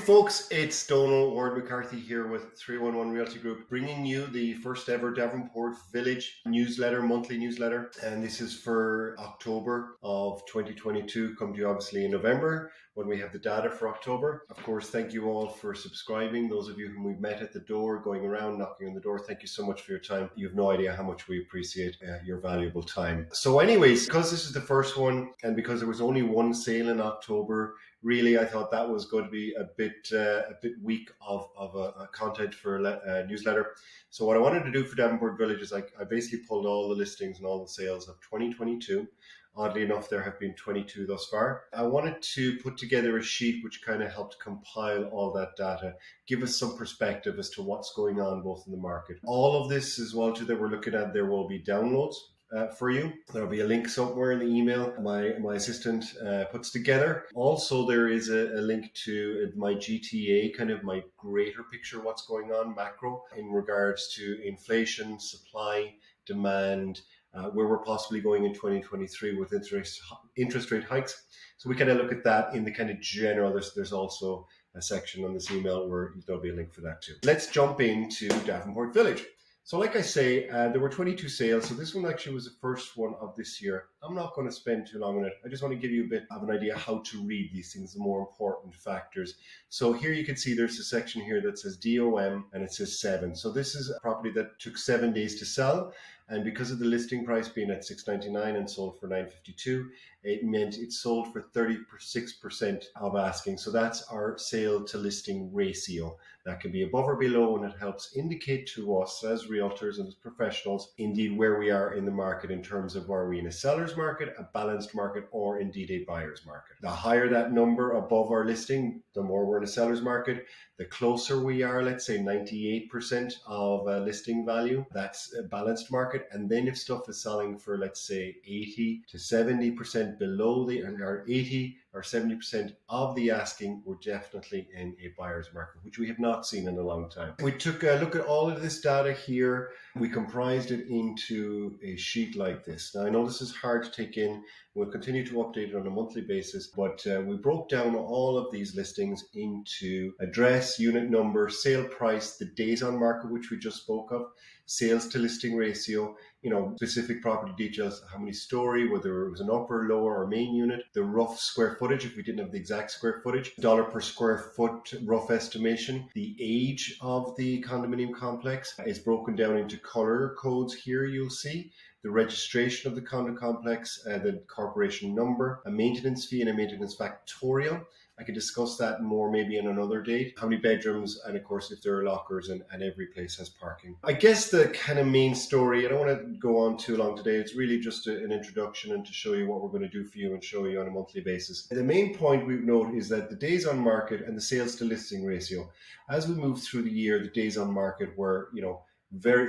folks, it's Donal Ward McCarthy here with 311 Realty Group, bringing you the first ever Davenport Village newsletter, monthly newsletter. And this is for October of 2022, come to you obviously in November when we have the data for October. Of course, thank you all for subscribing. Those of you whom we've met at the door, going around, knocking on the door, thank you so much for your time. You have no idea how much we appreciate your valuable time. So anyways, because this is the first one and because there was only one sale in October, really, I thought that was going to be a bit weak of a content for a newsletter. So what I wanted to do for Davenport Village is I basically pulled all the listings and all the sales of 2022. Oddly enough, there have been 22 thus far. I wanted to put together a sheet which kind of helped compile all that data, give us some perspective as to what's going on both in the market. All of this as well too that we're looking at, there will be downloads for you. There'll be a link somewhere in the email my assistant puts together. Also, there is a link to my GTA, kind of my greater picture, what's going on macro in regards to inflation, supply, demand, where we're possibly going in 2023 with interest rate hikes. So we kind of look at that in the kind of general. There's also a section on this email where there'll be a link for that too. Let's jump into Davenport Village. So like I say, there were 22 sales. So this one actually was the first one of this year. I'm not going to spend too long on it. I just want to give you a bit of an idea how to read these things, the more important factors. So here you can see there's a section here that says DOM and it says 7. So this is a property that took 7 days to sell. And because of the listing price being at $699 and sold for $952, it meant it sold for 36% of asking. So that's our sale to listing ratio. That can be above or below, and it helps indicate to us as realtors and as professionals, indeed, where we are in the market in terms of are we in a seller's market, a balanced market, or indeed a buyer's market. The higher that number above our listing, the more we're in a seller's market. The closer we are, let's say 98% of listing value, that's a balanced market. And then if stuff is selling for, let's say 80 to 70% below or 80 or 70% of the asking, we're definitely in a buyer's market, which we have not seen in a long time. We took a look at all of this data here. We comprised it into a sheet like this. Now, I know this is hard to take in. We'll continue to update it on a monthly basis, but we broke down all of these listings into address, unit number, sale price, the days on market, which we just spoke of, sales to listing ratio, specific property details, how many story, whether it was an upper, lower, or main unit, the rough square footage, if we didn't have the exact square footage, dollar per square foot rough estimation, the age of the condominium complex is broken down into color codes here, you'll see. The registration of the condo complex, the corporation number, a maintenance fee and a maintenance factorial. I can discuss that more maybe in another date. How many bedrooms, and of course if there are lockers, and every place has parking. I guess the kind of main story, I don't want to go on too long today. It's really just an introduction and to show you what we're going to do for you and show you on a monthly basis. The main point we note is that the days on market and the sales to listing ratio, as we move through the year, the days on market were,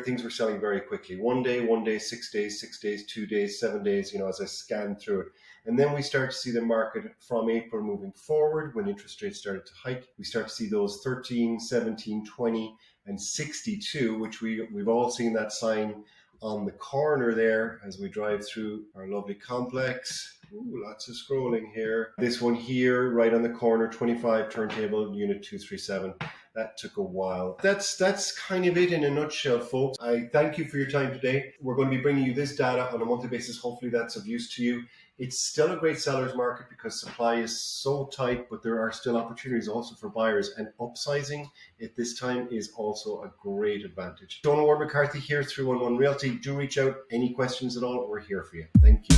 things were selling very quickly. One day, 6 days, 2 days, 7 days, as I scanned through it. And then we start to see the market from April moving forward when interest rates started to hike. We start to see those 13, 17, 20, and 62, which we've all seen that sign on the corner there as we drive through our lovely complex. Ooh, lots of scrolling here. This one here, right on the corner, 25 turntable, unit 237. That took a while. That's kind of it in a nutshell, folks. I thank you for your time today. We're going to be bringing you this data on a monthly basis. Hopefully that's of use to you. It's still a great seller's market because supply is so tight, but there are still opportunities also for buyers, and upsizing at this time is also a great advantage. Donal Ward McCarthy here, 311 Realty. Do reach out. Any questions at all, we're here for you. Thank you.